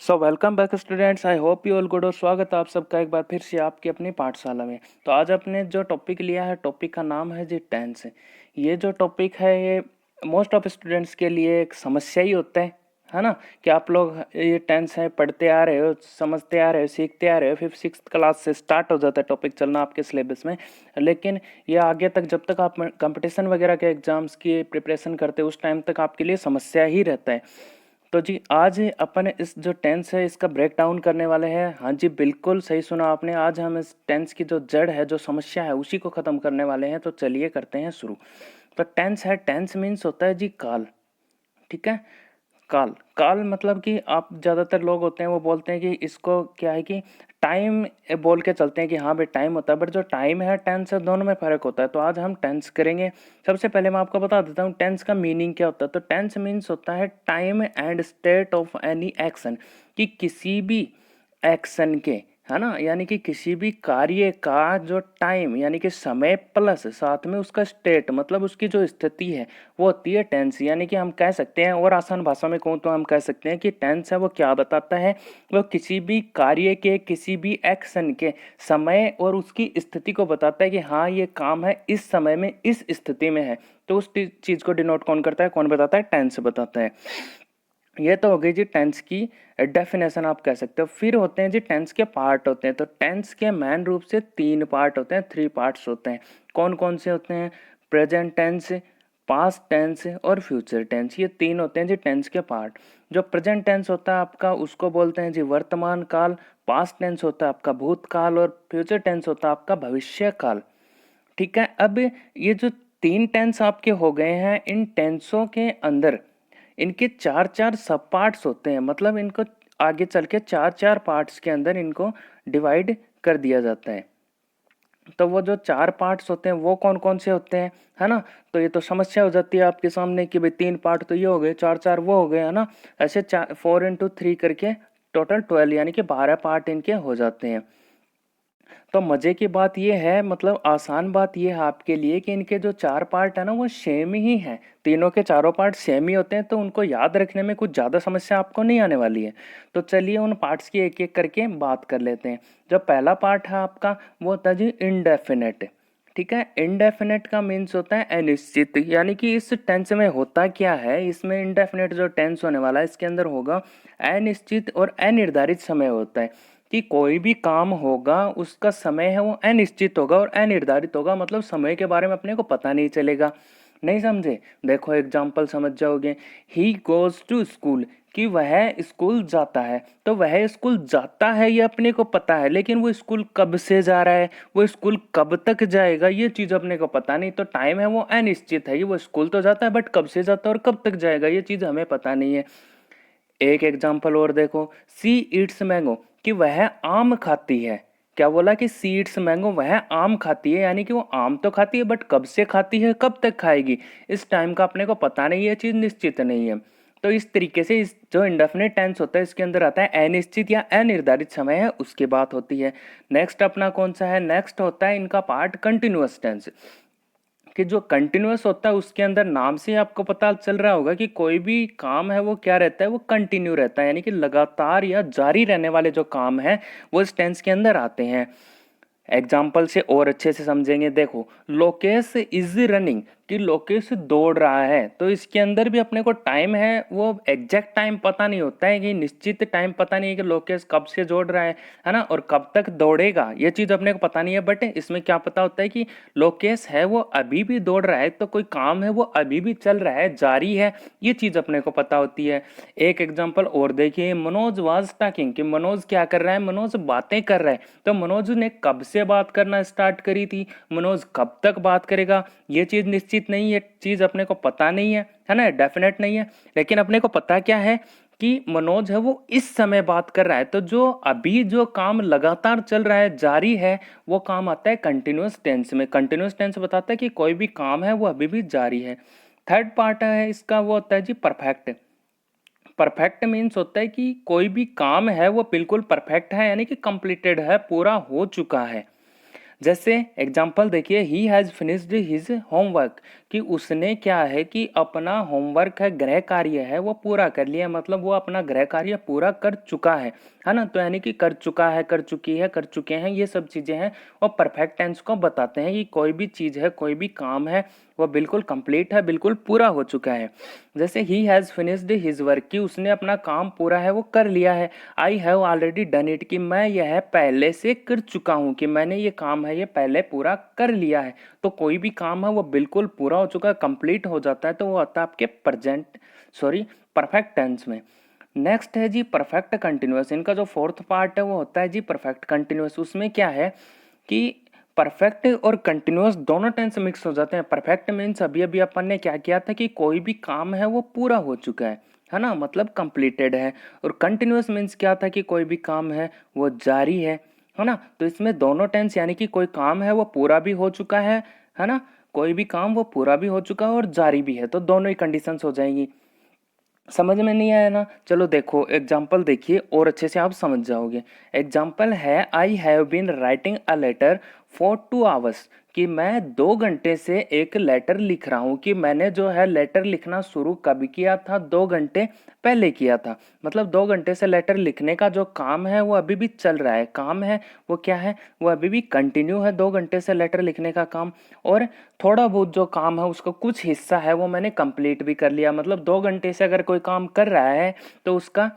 So welcome back students, I hope you all good. और स्वागत है आप सबका एक बार फिर से आपकी अपनी पाठशाला में। तो आज अपने जो टॉपिक लिया है, टॉपिक का नाम है जी टेंस। ये जो टॉपिक है ये मोस्ट ऑफ स्टूडेंट्स के लिए एक समस्या ही होता है ना। कि आप लोग ये टेंस है पढ़ते आ रहे हो, समझते आ रहे हो, सीखते आ रहे हो। 5th-6th क्लास से स्टार्ट हो जाता है टॉपिक चलना आपके सिलेबस में। लेकिन ये आगे तक जब तक आप कंपटीशन वगैरह के एग्जाम्स की प्रिपरेशन करते हो उस टाइम तक आपके लिए समस्या ही रहता है। तो जी आज अपन इस जो टेंस है इसका ब्रेक डाउन करने वाले हैं। हाँ जी, बिल्कुल सही सुना आपने। आज हम इस टेंस की जो जड़ है, जो समस्या है, उसी को ख़त्म करने वाले हैं। तो चलिए करते हैं शुरू। तो टेंस है, टेंस मीन्स होता है जी काल। ठीक है, काल। काल मतलब कि आप ज़्यादातर लोग होते हैं वो बोलते हैं कि इसको क्या है कि टाइम बोल के चलते हैं कि हाँ भाई टाइम होता है, बट जो टाइम है टेंस है दोनों में फ़र्क होता है। तो आज हम टेंस करेंगे। सबसे पहले मैं आपको बता देता हूँ टेंस का मीनिंग क्या होता है। तो टेंस मीन्स होता है time and state of any action, कि किसी भी एक्शन के, है ना, यानी कि किसी भी कार्य का जो टाइम यानी कि समय प्लस साथ में उसका स्टेट मतलब उसकी जो स्थिति है वो होती है टेंस। यानी कि हम कह सकते हैं, और आसान भाषा में कहूँ तो हम कह सकते हैं कि टेंस है वो क्या बताता है, वो किसी भी कार्य के, किसी भी एक्शन के समय और उसकी स्थिति को बताता है कि हाँ ये काम है इस समय में इस स्थिति में है। तो उस चीज़ को डिनोट कौन करता है, कौन बताता है, टेंस बताता है। ये तो हो गई जी टेंस की डेफिनेशन आप कह सकते हो। फिर होते हैं जी टेंस के पार्ट होते हैं। तो टेंस के मेन रूप से 3 पार्ट होते हैं, 3 पार्ट्स होते हैं। कौन कौन से होते हैं? प्रेजेंट टेंस, पास्ट टेंस और फ्यूचर टेंस। ये 3 होते हैं जी टेंस के पार्ट। जो प्रेजेंट टेंस होता है आपका उसको बोलते हैं जी वर्तमान काल, पास्ट टेंस होता है आपका भूतकाल और फ्यूचर टेंस होता है आपका भविष्य काल। ठीक है, अब ये जो 3 टेंस आपके हो गए हैं, इन टेंसों के अंदर इनके 4-4 सब पार्ट्स होते हैं। मतलब इनको आगे चल के 4-4 पार्ट्स के अंदर इनको डिवाइड कर दिया जाता है। तो वो जो 4 पार्ट्स होते हैं वो कौन कौन से होते हैं, है ना। तो ये तो समस्या हो जाती है आपके सामने कि भाई 3 पार्ट तो ये हो गए, 4-4 वो हो गए, है ना। ऐसे 4 इंटू 3 करके टोटल 12 यानी कि 12 पार्ट इनके हो जाते हैं। तो मज़े की बात ये है, मतलब आसान बात ये है आपके लिए कि इनके जो 4 पार्ट है ना वो सेम ही हैं। तीनों के चारों पार्ट सेम ही होते हैं, तो उनको याद रखने में कुछ ज़्यादा समस्या आपको नहीं आने वाली है। तो चलिए उन पार्ट्स की एक एक करके बात कर लेते हैं। जो पहला पार्ट है आपका वो होता है जी इनडेफिनेट। ठीक है, इनडेफिनेट का मीन्स होता है अनिश्चित। यानी कि इस टेंस में होता क्या है, इसमें इनडेफिनेट जो टेंस होने वाला है इसके अंदर होगा अनिश्चित और अनिर्धारित समय होता है। कि कोई भी काम होगा उसका समय है वो अनिश्चित होगा और अनिर्धारित होगा। मतलब समय के बारे में अपने को पता नहीं चलेगा। नहीं समझे? देखो एग्जाम्पल समझ जाओगे। ही गोज टू स्कूल, कि वह स्कूल जाता है। तो वह स्कूल जाता है ये अपने को पता है, लेकिन वो स्कूल कब से जा रहा है, वो स्कूल कब तक जाएगा, ये चीज़ अपने को पता नहीं। तो टाइम है वो अनिश्चित है, ये वो स्कूल तो जाता है बट कब से जाता है और कब तक जाएगा ये चीज़ हमें पता नहीं है। एक एग्जाम्पल और देखो, सी ईट्स मैंगो, कि वह आम खाती है। क्या बोला कि सी ईट्स मैंगो, वह आम खाती है, यानी कि वो आम तो खाती है बट कब से खाती है, कब तक खाएगी, इस टाइम का अपने को पता नहीं है, चीज़ निश्चित नहीं है। तो इस तरीके से इस जो इंडेफिनिट टेंस होता है इसके अंदर आता है अनिश्चित या अनिर्धारित समय है उसकी बात होती है। नेक्स्ट अपना कौन सा है? नेक्स्ट होता है इनका पार्ट कंटिन्यूअस टेंस। कि जो कंटिन्यूअस होता है उसके अंदर नाम से आपको पता चल रहा होगा कि कोई भी काम है वो क्या रहता है, वो कंटिन्यू रहता है। यानी कि लगातार या जारी रहने वाले जो काम है वो इस टेंस के अंदर आते हैं। एग्जाम्पल से और अच्छे से समझेंगे। देखो, लोकेश इज रनिंग, कि लोकेश दौड़ रहा है। तो इसके अंदर भी अपने को टाइम है वो एग्जैक्ट टाइम पता नहीं होता है, कि निश्चित टाइम पता नहीं है कि लोकेश कब से दौड़ रहा है ना, और कब तक दौड़ेगा ये चीज़ अपने को पता नहीं है। बट इसमें क्या पता होता है कि लोकेश है वो अभी भी दौड़ रहा है, तो कोई काम है वो अभी भी चल रहा है, जारी है, ये चीज़ अपने को पता होती है। एक एग्जाम्पल और देखिए, मनोज वाज टॉकिंग, कि मनोज क्या कर रहा है, मनोज बातें कर रहा है। तो मनोज ने कब से बात करना स्टार्ट करी थी, मनोज कब तक बात करेगा, ये चीज़ निश्चित नहीं है, चीज़ अपने को पता नहीं है ना, डेफिनेट नहीं है। लेकिन अपने को पता क्या है कि मनोज है वो इस समय बात कर रहा है। तो जो अभी जो काम लगातार चल रहा है, जारी है, वो काम आता है कंटिन्यूअस टेंस में। कंटिन्यूअस टेंस बताता है कि कोई भी काम है वो अभी भी जारी है। थर्ड पार्ट है इसका वो होता है जी परफेक्ट। परफेक्ट मीन्स होता है कि कोई भी काम है वो बिल्कुल परफेक्ट है, यानी कि कंप्लीटेड है, पूरा हो चुका है। जैसे एग्जाम्पल देखिए, he has finished his homework, कि उसने क्या है कि अपना होमवर्क है, गृह कार्य है, वो पूरा कर लिया, मतलब वो अपना गृह कार्य पूरा कर चुका है ना। तो यानी कि कर चुका है, कर चुकी है, कर चुके हैं, ये सब चीज़ें हैं और परफेक्ट टेंस को बताते हैं कि कोई भी चीज़ है, कोई भी काम है, वो बिल्कुल कंप्लीट है, बिल्कुल पूरा हो चुका है। जैसे he has finished his work, कि उसने अपना काम पूरा है वो कर लिया है। I have already done it, कि मैं यह पहले से कर चुका हूँ, कि मैंने ये काम है ये पहले पूरा कर लिया है। तो कोई भी काम है वो बिल्कुल पूरा हो चुका है, कंप्लीट हो जाता है, तो वो आता है आपके परफेक्ट टेंस में। नेक्स्ट है जी परफेक्ट कंटिन्यूअस। इनका जो फोर्थ पार्ट है वो होता है जी परफेक्ट कंटिन्यूअस। उसमें क्या है कि परफेक्ट और कंटिन्यूअस दोनों टेंस मिक्स हो जाते हैं। परफेक्ट मीन्स अभी अभी अपन ने क्या किया था कि कोई भी काम है वो पूरा हो चुका है ना, मतलब कंप्लीटेड है। और कंटिन्यूअस मीन्स क्या था कि कोई भी काम है वो जारी है ना। तो इसमें दोनों टेंस यानी कि कोई काम है वो पूरा भी हो चुका है ना, कोई भी काम वो पूरा भी हो चुका है और जारी भी है, तो दोनों ही कंडीशंस हो जाएंगी। समझ में नहीं आया ना, चलो देखो एग्जाम्पल देखिए और अच्छे से आप समझ जाओगे। एग्जाम्पल है, I have been writing a letter for 2 hours, कि मैं 2 घंटे से एक लेटर लिख रहा हूँ। कि मैंने जो है लेटर लिखना शुरू कब किया था, 2 घंटे पहले किया था। मतलब 2 घंटे से लेटर लिखने का जो काम है वो अभी भी चल रहा है। काम है वो क्या है, वो अभी भी कंटिन्यू है, 2 घंटे से लेटर लिखने का काम। और थोड़ा बहुत जो काम है उसका कुछ हिस्सा है वो मैंने कंप्लीट भी कर लिया। मतलब 2 घंटे से अगर कोई काम कर रहा है तो उसका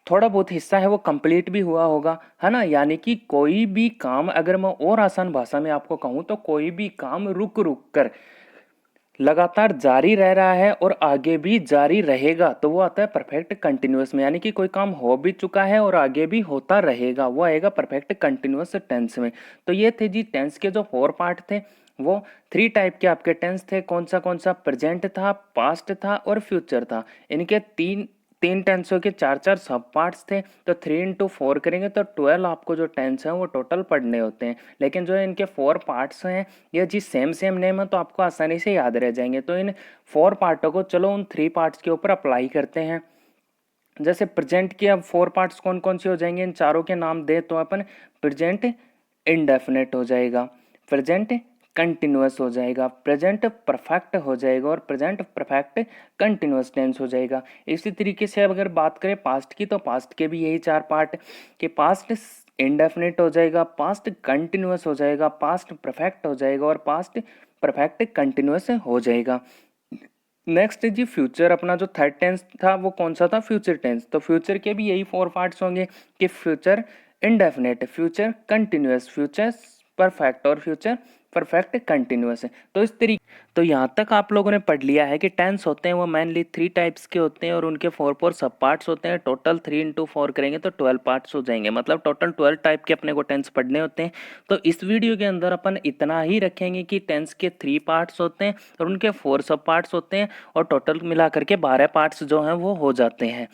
थोड़ा बहुत हिस्सा है वो कंप्लीट भी हुआ होगा, है ना। यानी कि कोई भी काम, अगर मैं और आसान भाषा में आपको कहूँ तो कोई भी काम रुक रुक कर लगातार जारी रह रहा है और आगे भी जारी रहेगा, तो वो आता है परफेक्ट कंटिन्यूअस में। यानी कि कोई काम हो भी चुका है और आगे भी होता रहेगा, वो आएगा परफेक्ट कंटिन्यूअस टेंस में। तो ये थे जी टेंस के जो 4 पार्ट थे। वो 3 टाइप के आपके टेंस थे। कौन सा प्रेजेंट था, पास्ट था और फ्यूचर था। इनके तीन तीन टेंसों के 4 सब पार्ट्स थे। तो 3 into 4 करेंगे तो 12 आपको जो टेंस हैं वो टोटल पढ़ने होते हैं। लेकिन जो इनके 4 पार्ट्स हैं ये जी सेम नेम है तो आपको आसानी से याद रह जाएंगे। तो इन 4 पार्टों को चलो उन 3 पार्ट्स के ऊपर अप्लाई करते हैं। जैसे प्रेजेंट के अब 4 पार्ट्स कौन कौन से हो जाएंगे, इन चारों के नाम दे तो अपन प्रेजेंट इंडेफिनेट हो जाएगा, प्रेजेंट कंटिन्यूअस हो जाएगा, प्रेजेंट परफेक्ट हो जाएगा और प्रेजेंट परफेक्ट कंटिन्यूअस टेंस हो जाएगा। इसी तरीके से अगर बात करें पास्ट की तो पास्ट के भी यही 4 पार्ट कि पास्ट इंडेफिनेट हो जाएगा, पास्ट कंटिन्यूअस हो जाएगा, पास्ट परफेक्ट हो जाएगा और पास्ट परफेक्ट कंटिन्यूअस हो जाएगा। नेक्स्ट जी फ्यूचर, अपना जो थर्ड टेंस था वो कौन सा था, फ्यूचर टेंस। तो फ्यूचर के भी यही 4 पार्ट्स होंगे कि future indefinite, future continuous, future perfect और फ्यूचर परफेक्ट कंटिन्यूअस है। तो इस तरीके, तो यहाँ तक आप लोगों ने पढ़ लिया है कि टेंस होते हैं वो मेनली 3 टाइप्स के होते हैं और उनके 4 सब पार्ट्स होते हैं। टोटल 3 into 4 करेंगे तो 12 पार्ट्स हो जाएंगे, मतलब टोटल 12 टाइप के अपने को टेंस पढ़ने होते हैं। तो इस वीडियो के अंदर अपन इतना ही रखेंगे कि टेंस के 3 पार्ट्स होते हैं और उनके 4 सब पार्ट्स होते हैं और टोटल मिला करके 12 पार्ट्स जो हैं वो हो जाते हैं।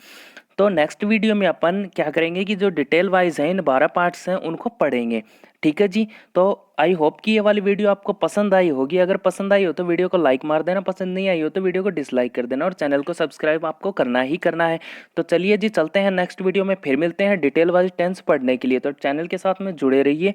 तो नेक्स्ट वीडियो में अपन क्या करेंगे कि जो डिटेल वाइज है इन 12 पार्ट्स हैं उनको पढ़ेंगे। ठीक है जी। तो आई होप कि ये वाली वीडियो आपको पसंद आई होगी। अगर पसंद आई हो तो वीडियो को लाइक मार देना, पसंद नहीं आई हो तो वीडियो को डिसलाइक कर देना और चैनल को सब्सक्राइब आपको करना ही करना है। तो चलिए जी चलते हैं नेक्स्ट वीडियो में, फिर मिलते हैं डिटेल वाइज टेंस पढ़ने के लिए। तो चैनल के साथ में जुड़े रहिए।